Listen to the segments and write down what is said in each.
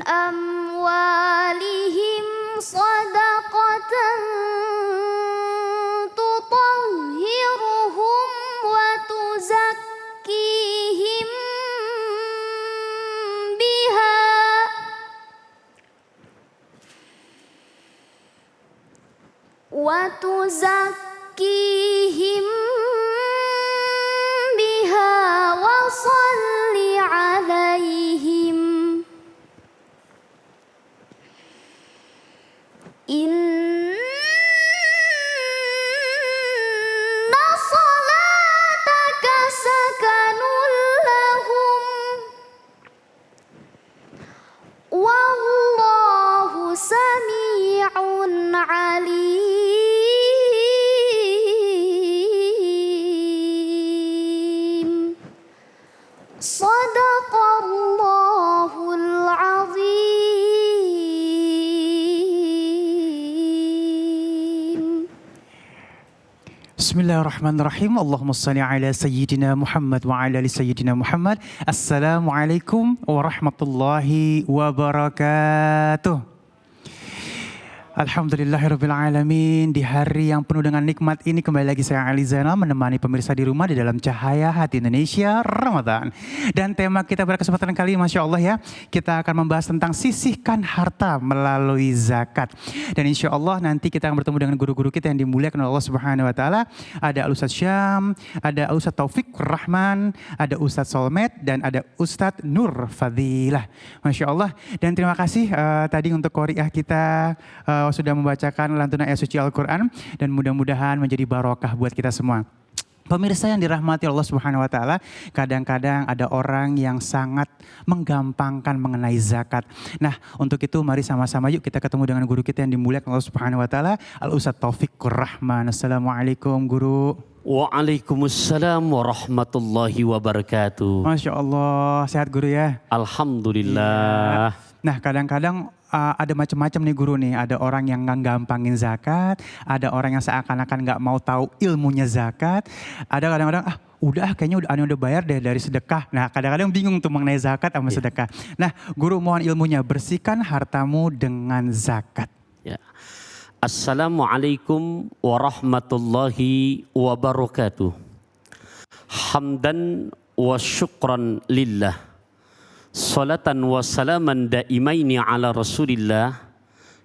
أموالهم صدقة تطهرهم وتزكيهم بها وصل عليهم إن صلاتك سكن لهم والله سميع عليم صدق الله العظيم. Bismillahirrahmanirrahim. Allahumma salli ala Sayyidina Muhammad wa ala ali Sayyidina Muhammad. Assalamualaikum warahmatullahi wabarakatuh. Alhamdulillahirrabbilalamin. Di hari yang penuh dengan nikmat ini kembali lagi saya Ali Zainal menemani pemirsa di rumah di dalam Cahaya Hati Indonesia Ramadan. Dan tema kita pada kesempatan kali ini Masya Allah ya, kita akan membahas tentang sisihkan harta melalui zakat. Dan insya Allah nanti kita akan bertemu dengan guru-guru kita yang dimuliakan oleh Allah Subhanahu Wa Taala. Ada Al-Ustadz Syam, ada Al-Ustadz Taufik Rahman, ada Ustadz Solmed, dan ada Ustadz Nur Fadilah. Masya Allah. Dan terima kasih tadi untuk qori'ah kita sudah membacakan lantunan ayat suci Al-Quran dan mudah-mudahan menjadi barokah buat kita semua. Pemirsa yang dirahmati Allah Subhanahu Wa Taala, kadang-kadang ada orang yang sangat menggampangkan mengenai zakat. Nah, untuk itu mari sama-sama yuk kita ketemu dengan guru kita yang dimuliakan Allah Subhanahu Wa Taala, Al-Ustadz Taufik Rahman. Assalamualaikum guru. Waalaikumsalam warahmatullahi wabarakatuh. Masya Allah, sehat guru ya? Alhamdulillah. Nah, kadang-kadang ada macam-macam nih guru nih. Ada orang yang nggak gampangin zakat, ada orang yang seakan-akan nggak mau tahu ilmunya zakat, ada kadang-kadang kayaknya udah bayar deh dari sedekah. Nah, kadang-kadang bingung tuh mengenai zakat sama sedekah. Nah, guru mohon ilmunya, bersihkan hartamu dengan zakat. Ya. Assalamualaikum warahmatullahi wabarakatuh. Hamdan wa syukran lillah. Salatan wa salaman daimaini ala Rasulillah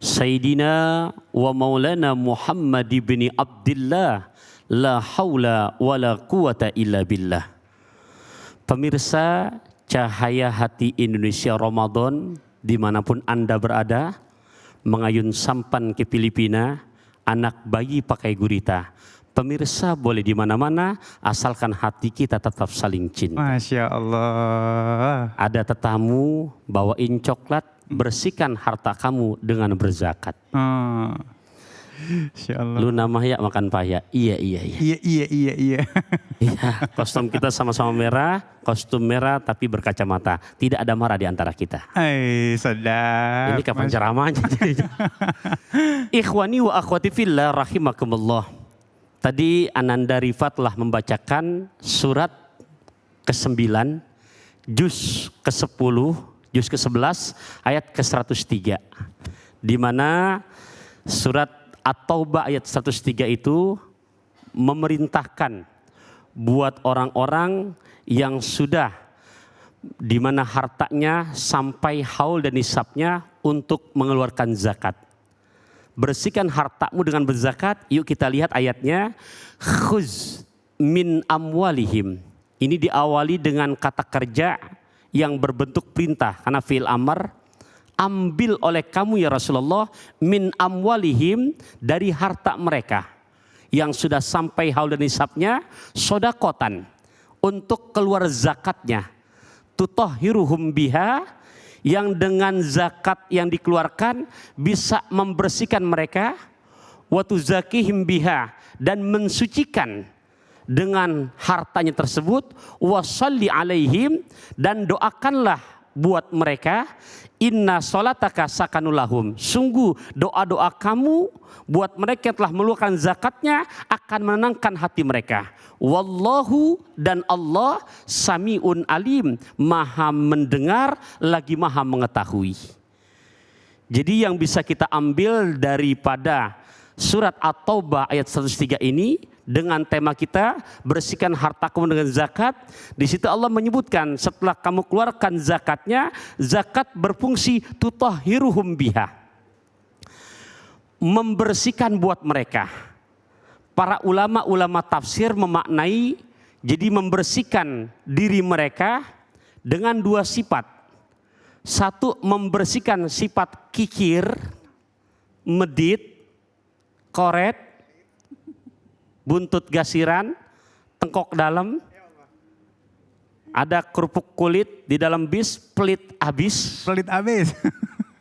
Sayyidina wa maulana Muhammad ibn Abdillah la haula wa la quwata illa billah. Pemirsa Cahaya Hati Indonesia Ramadan dimanapun Anda berada, mengayun sampan ke Filipina, anak bayi pakai gurita. Pemirsa boleh di mana-mana asalkan hati kita tetap saling cinta. Masya Allah. Ada tetamu bawain coklat, bersihkan harta kamu dengan berzakat. Masya Allah. Lu nama ya makan paya. Iya. Iya. Iya, kostum kita sama-sama merah, kostum merah tapi berkacamata. Tidak ada marah di antara kita. Sedap. Ini kapan ceramahnya? Ikhwani wa akhwati fillah rahimakumullah. Tadi Ananda Rifat telah membacakan surat ke-9, juz ke-10, juz ke-11, ayat ke-103. Di mana surat At-Taubah ayat 103 itu memerintahkan buat orang-orang yang sudah di mana hartanya sampai haul dan nisabnya untuk mengeluarkan zakat. Bersihkan hartamu dengan berzakat. Yuk kita lihat ayatnya. Khuz min amwalihim. Ini diawali dengan kata kerja yang berbentuk perintah. Karena fi'il amr. Ambil oleh kamu ya Rasulullah. Min amwalihim. Dari harta mereka. Yang sudah sampai haul dan nisabnya. Sodakotan. Untuk keluar zakatnya. Tutahhiruhum biha. Yang dengan zakat yang dikeluarkan bisa membersihkan mereka, wa tuzakihim biha, dan mensucikan dengan hartanya tersebut, wa shalli alaihim, dan doakanlah buat mereka, inna sholataka sakanulahum, sungguh doa-doa kamu buat mereka yang telah mengeluarkan zakatnya akan menenangkan hati mereka. Wallahu, dan Allah sami'un alim, maha mendengar lagi maha mengetahui. Jadi yang bisa kita ambil daripada surat At-Taubah ayat 103 ini dengan tema kita bersihkan hartamu dengan zakat. Di situ Allah menyebutkan setelah kamu keluarkan zakatnya, zakat berfungsi tutahhiruhum biha. Membersihkan buat mereka. Para ulama-ulama tafsir memaknai jadi membersihkan diri mereka dengan dua sifat. Satu, membersihkan sifat kikir, medit, koret, buntut gasiran, tengkok dalam, ada kerupuk kulit di dalam bis, pelit habis. Pelit abis.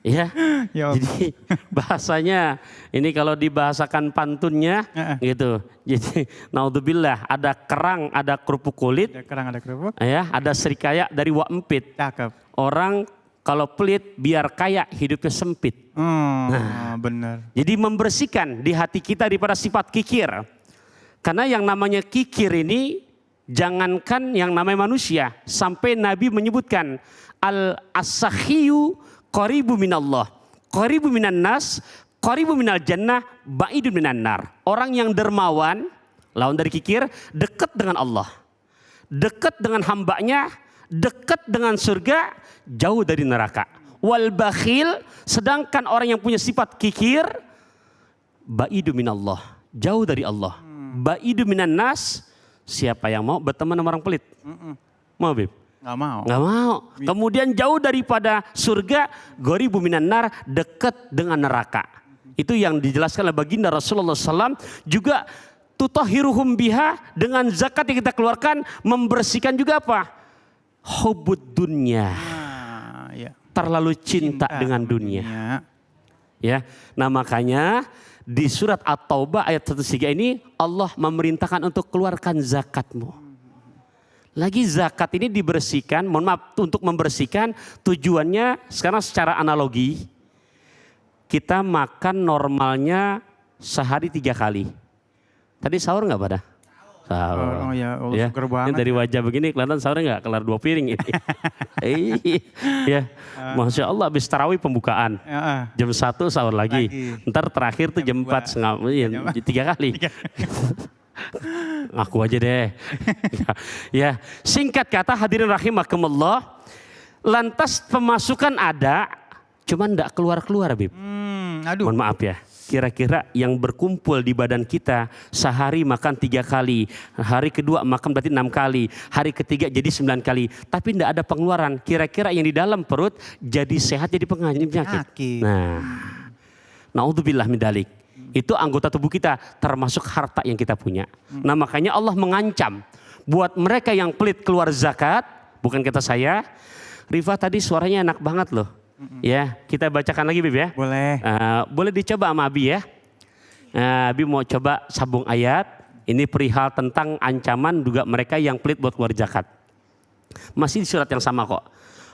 Ya, Ya Allah. jadi bahasanya ini kalau dibahasakan pantunnya gitu. Jadi naudzubillah, ada kerang, ada kerupuk kulit, Ada kerang, ada kerupuk. ya, ada serikaya dari wak empit. Cakep. Orang kalau pelit biar kaya hidupnya sempit. Bener. Jadi membersihkan di hati kita daripada sifat kikir. Karena yang namanya kikir ini jangankan yang namanya manusia. Sampai Nabi menyebutkan al-asakhiyu qaribu minallah, qaribu minan nas, qaribu minal jannah, ba'idun minan nar. Orang yang dermawan, lawan dari kikir, dekat dengan Allah. Dekat dengan hambanya, dekat dengan surga, jauh dari neraka. Wal bakhil, sedangkan orang yang punya sifat kikir, ba'idu minallah, jauh dari Allah. Ba'idu minan nas, siapa yang mau berteman sama orang pelit? Mau, Bib? Nggak mau. Nggak mau. Kemudian jauh daripada surga, goribu minan nar, dekat dengan neraka. Itu yang dijelaskan oleh baginda Rasulullah SAW. Juga tutahhiruhum biha, dengan zakat yang kita keluarkan, membersihkan juga apa? Hubud dunya. Ya. Terlalu cinta dengan dunia. Ya, nah makanya di surat At-Taubah ayat 103 ini Allah memerintahkan untuk keluarkan zakatmu. Lagi zakat ini dibersihkan, mohon maaf, untuk membersihkan tujuannya sekarang secara analogi. Kita makan normalnya sehari 3 kali. Tadi sahur nggak pada? Sahur. Oh ya, Allah seger banget. Ini dari wajah begini kelihatan sahurnya nggak kelar 2 piring ini. Iya, Masya Allah habis tarawih pembukaan. Jam 1 sahur lagi. Ntar terakhir tuh jam 4 setengah, 3 kali. Ngaku aja deh. Ya, singkat kata hadirin rahimakumullah, lantas pemasukan ada, cuman enggak keluar-keluar, Bib. Aduh. Mohon maaf ya. Kira-kira yang berkumpul di badan kita sehari makan 3 kali, hari kedua makan berarti 6 kali, hari ketiga jadi 9 kali, tapi enggak ada pengeluaran. Kira-kira yang di dalam perut jadi sehat, jadi penyakit. Nah, naudzubillah min dzalik. Itu anggota tubuh kita, termasuk harta yang kita punya. Nah makanya Allah mengancam buat mereka yang pelit keluar zakat, bukan kata saya. Rifa tadi suaranya enak banget loh. Ya, kita bacakan lagi, Bib ya. Boleh. Boleh dicoba sama Abi ya. Abi mau coba sambung ayat. Ini perihal tentang ancaman juga mereka yang pelit buat keluar zakat. Masih di surat yang sama kok.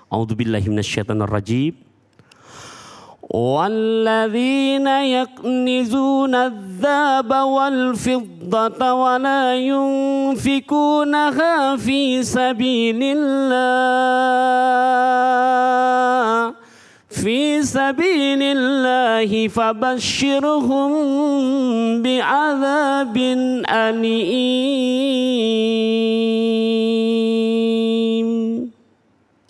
A'udzubillahi minasyaitonirrajim. وَالَّذِينَ يَكْنِزُونَ الذَّهَبَ وَالْفِضَّةَ وَلَا يُنْفِقُونَهَا فِي سَبِيلِ اللَّهِ فَبَشِّرْهُم بِعَذَابٍ أَلِيمٍ.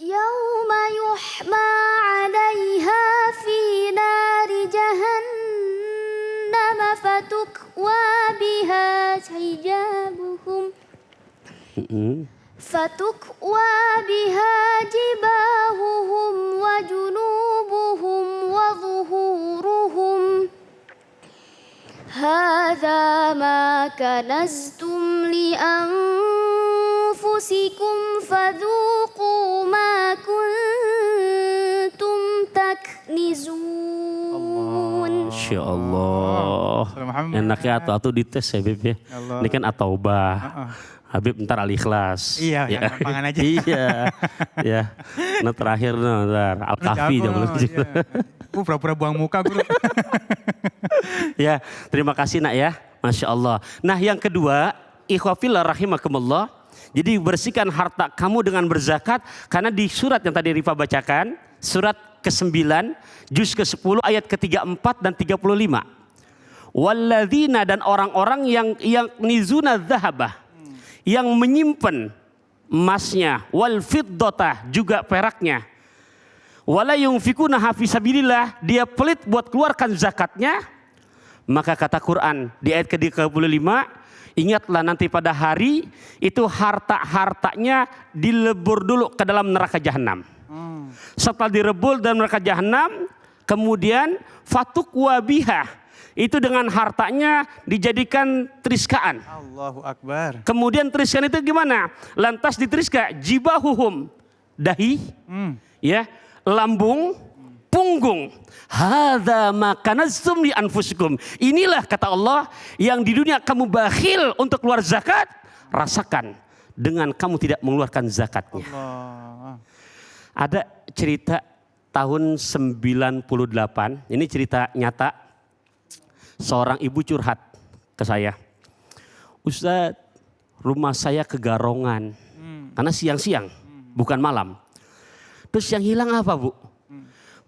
يوم يحمى عليها في نار جهنم فتكوى بها جباههم وجنوبهم وظهورهم هذا ما كنزتم لأنفسكم فذوقوا ما كنتم تكنزون. Masya Allah. Enaknya atau dites ya, Bib ya. Ini kan At-Taubah. Habib ntar Al-Ikhlas. Iya, ya. Pangan aja. Iya. Ya. Nah terakhir ntar Al-Kahfi jangan lupa. Pura-pura buang muka, Guru. Ya, terima kasih Nak ya. Masya Allah. Nah yang kedua, ikhwafillah rahimakumullah. Jadi bersihkan harta kamu dengan berzakat. Karena di surat yang tadi Rifa bacakan, surat ke-9, juz ke-10 ayat ke-34 dan 35. Walladzina, dan orang-orang yang nizuna dzahabah, yang menyimpan emasnya, wal fiddata, juga peraknya. Wala yunfikuna fi sabilillah, dia pelit buat keluarkan zakatnya. Maka kata Quran di ayat ke-35, ingatlah nanti pada hari itu harta-hartanya dilebur dulu ke dalam neraka jahanam. Setelah direbul dalam neraka jahanam, kemudian fatuk wabiha, itu dengan hartanya dijadikan triskaan. Allahu Akbar. Kemudian triskaan itu gimana? Lantas ditriska jibahuhum, dahi, ya, lambung, punggung. Hadza ma kanaztum li anfusikum. Inilah kata Allah yang di dunia kamu bakhil untuk keluar zakat, rasakan dengan kamu tidak mengeluarkan zakatnya. Allah. Ada cerita tahun 98, ini cerita nyata. Seorang ibu curhat ke saya, Ustadz, rumah saya kegarongan, karena siang-siang, bukan malam. Terus yang hilang apa, Bu?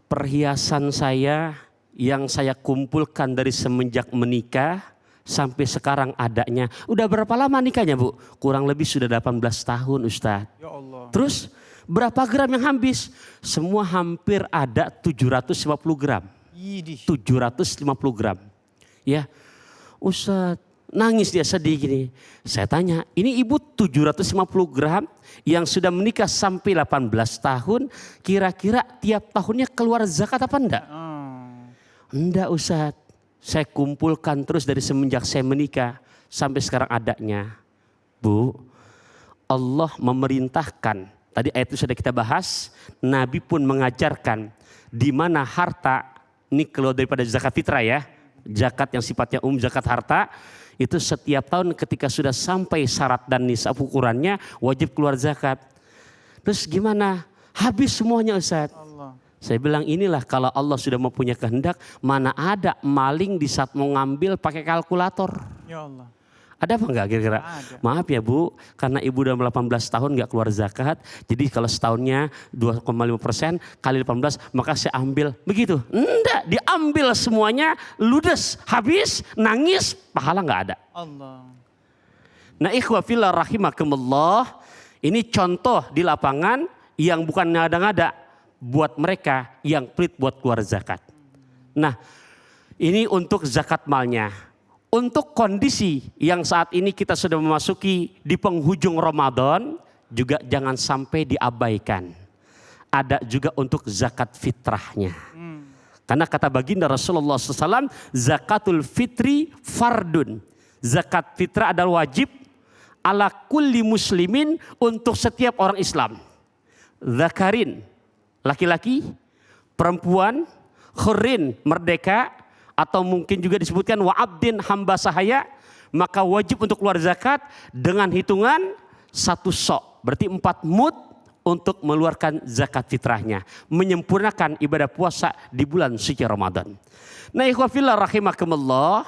Perhiasan saya yang saya kumpulkan dari semenjak menikah sampai sekarang adanya. Udah berapa lama nikahnya, Bu? Kurang lebih sudah 18 tahun, Ustadz. Ya Allah. Terus berapa gram yang habis? Semua hampir ada 750 gram. 750 gram. Ya, Ustadz, nangis dia sedih gini. Saya tanya, ini ibu 750 gram yang sudah menikah sampai 18 tahun, kira-kira tiap tahunnya keluar zakat apa enggak? Enggak, Ustadz, saya kumpulkan terus dari semenjak saya menikah sampai sekarang adanya. Bu, Allah memerintahkan, tadi ayat itu sudah kita bahas, Nabi pun mengajarkan di mana harta, ini keluar daripada zakat fitrah ya, zakat yang sifatnya zakat harta, itu setiap tahun ketika sudah sampai syarat dan nisab ukurannya wajib keluar zakat. Terus gimana? Habis semuanya, Ustaz. Saya bilang inilah kalau Allah sudah mempunyai kehendak, mana ada maling di saat mau ngambil pakai kalkulator. Ya Allah. Ada apa enggak kira-kira? Maaf ya Bu, karena ibu udah 18 tahun enggak keluar zakat. Jadi kalau setahunnya 2,5% kali 18 maka saya ambil. Begitu? Enggak, diambil semuanya, ludes, habis, nangis, pahala enggak ada. Allah. Nah ikhwah fillah rahimakumullah, ini contoh di lapangan yang bukan ngada-ngada buat mereka yang pelit buat keluar zakat. Nah ini untuk zakat malnya. Untuk kondisi yang saat ini kita sudah memasuki di penghujung Ramadan, juga jangan sampai diabaikan. Ada juga untuk zakat fitrahnya. Karena kata baginda Rasulullah SAW, zakatul fitri fardun. Zakat fitrah adalah wajib ala kulli muslimin, untuk setiap orang Islam. Zakarin, laki-laki, perempuan, khurin, merdeka, atau mungkin juga disebutkan wa'abdin, hamba sahaya, maka wajib untuk keluar zakat dengan hitungan 1 sok, berarti 4 mud untuk mengeluarkan zakat fitrahnya, menyempurnakan ibadah puasa di bulan suci Ramadan. Nah ikhwah fillah rahimakumullah,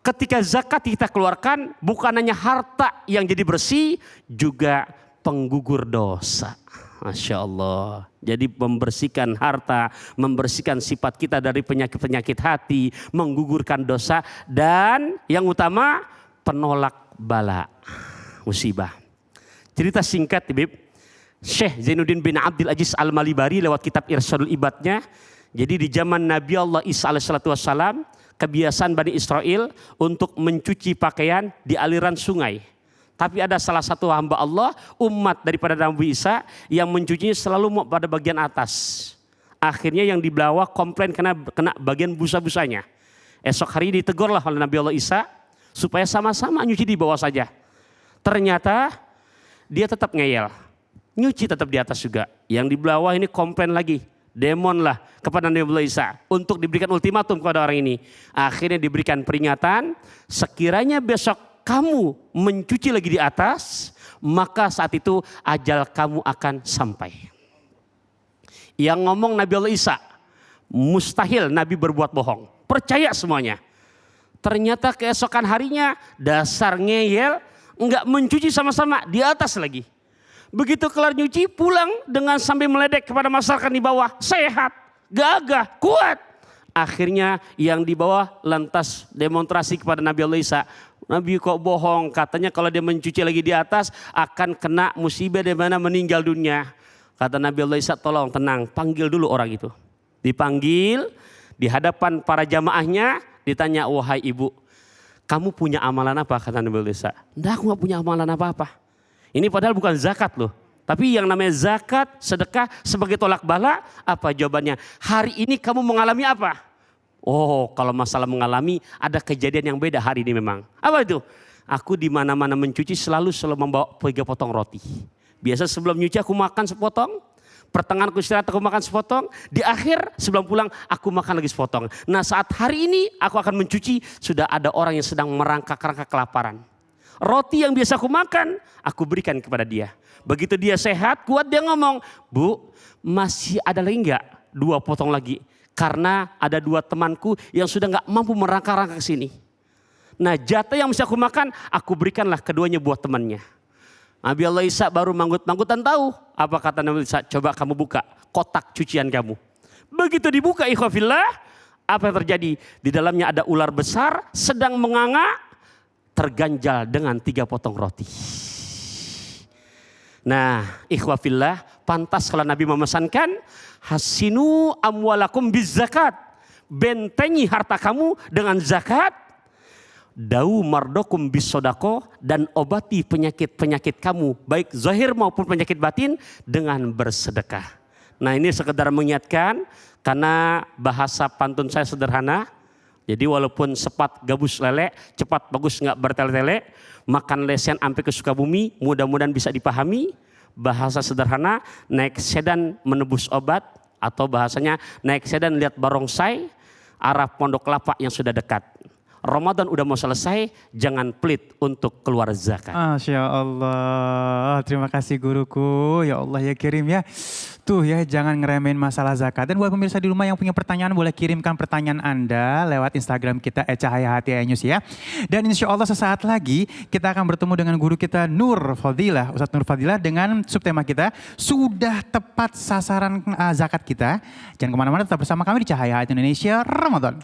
ketika zakat kita keluarkan bukan hanya harta yang jadi bersih, juga penggugur dosa. Masya Allah. Jadi membersihkan harta, membersihkan sifat kita dari penyakit-penyakit hati, menggugurkan dosa, dan yang utama penolak bala, musibah. Cerita singkat Bib, Syekh Zainuddin bin Abdul Aziz Al-Malibari lewat kitab Irsyadul Ibadnya. Jadi di zaman Nabi Allah Isa alaihissalam, kebiasaan Bani Israel untuk mencuci pakaian di aliran sungai. Tapi ada salah satu hamba Allah, umat daripada Nabi Isa, yang mencucinya selalu pada bagian atas. Akhirnya yang di bawah komplain kena bagian busa-busanya. Esok hari ditegurlah oleh Nabi Allah Isa supaya sama-sama nyuci di bawah saja. Ternyata dia tetap ngeyel, nyuci tetap di atas juga. Yang di bawah ini komplain lagi, demon lah kepada Nabi Allah Isa untuk diberikan ultimatum kepada orang ini. Akhirnya diberikan peringatan, sekiranya besok kamu mencuci lagi di atas, maka saat itu ajal kamu akan sampai. Yang ngomong Nabi Allah Isa, mustahil Nabi berbuat bohong. Percaya semuanya. Ternyata keesokan harinya dasar ngeyel, enggak mencuci sama-sama di atas lagi. Begitu kelar nyuci pulang dengan sambil meledek kepada masyarakat di bawah, sehat, gagah, kuat. Akhirnya yang di bawah lantas demonstrasi kepada Nabi Allah Isa. Nabi kok bohong, katanya kalau dia mencuci lagi di atas akan kena musibah di mana meninggal dunia. Kata Nabi Allah Isa, tolong tenang, panggil dulu orang itu. Dipanggil di hadapan para jamaahnya, ditanya, wahai ibu, kamu punya amalan apa? Kata Nabi Allah Isa. Enggak, aku gak punya amalan apa-apa. Ini padahal bukan zakat loh. Tapi yang namanya zakat, sedekah sebagai tolak bala, apa jawabannya? Hari ini kamu mengalami apa? Oh, kalau masalah mengalami ada kejadian yang beda hari ini memang. Apa itu? Aku di mana-mana mencuci selalu membawa 3 potong roti. Biasa sebelum nyuci aku makan sepotong. Pertengahan aku istirahat aku makan sepotong. Di akhir sebelum pulang aku makan lagi sepotong. Nah saat hari ini aku akan mencuci, sudah ada orang yang sedang merangkak-rangkak kelaparan. Roti yang biasa aku makan, aku berikan kepada dia. Begitu dia sehat, kuat, dia ngomong, Bu, masih ada lagi enggak 2 potong lagi? Karena ada 2 temanku yang sudah enggak mampu merangkak-rangkak ke sini. Nah jatah yang bisa aku makan, aku berikanlah keduanya buat temannya. Nabi Allah Isa baru manggut-manggut dan tahu. Apa kata Nabi Isa? Coba kamu buka kotak cucian kamu. Begitu dibuka ikhwafillah, apa yang terjadi? Di dalamnya ada ular besar sedang menganga, terganjal dengan 3 potong roti. Nah ikhwafillah, pantas kalau Nabi memesankan, hasinu amwalakum bizzakat. Bentengi harta kamu dengan zakat. Dau mardokum bisodako, dan obati penyakit-penyakit kamu, baik zahir maupun penyakit batin, dengan bersedekah. Nah ini sekedar mengingatkan, karena bahasa pantun saya sederhana. Jadi walaupun sepat gabus lele, cepat bagus nggak bertele-tele, makan lesen sampai ke Sukabumi, mudah-mudahan bisa dipahami. Bahasa sederhana, naik sedan menebus obat, atau bahasanya naik sedan lihat barongsai, arah Pondok Kelapa yang sudah dekat. Ramadan udah mau selesai, jangan pelit untuk keluar zakat. Masya Allah, terima kasih guruku, ya Allah ya kirim ya. Tuh ya, jangan ngeremehin masalah zakat. Dan buat pemirsa di rumah yang punya pertanyaan, boleh kirimkan pertanyaan Anda lewat Instagram kita @cahayahati_news ya. Dan insya Allah sesaat lagi kita akan bertemu dengan guru kita Nur Fadilah, Ustadz Nur Fadilah, dengan subtema kita, sudah tepat sasaran zakat kita. Jangan kemana-mana, tetap bersama kami di Cahaya Hati Indonesia Ramadan.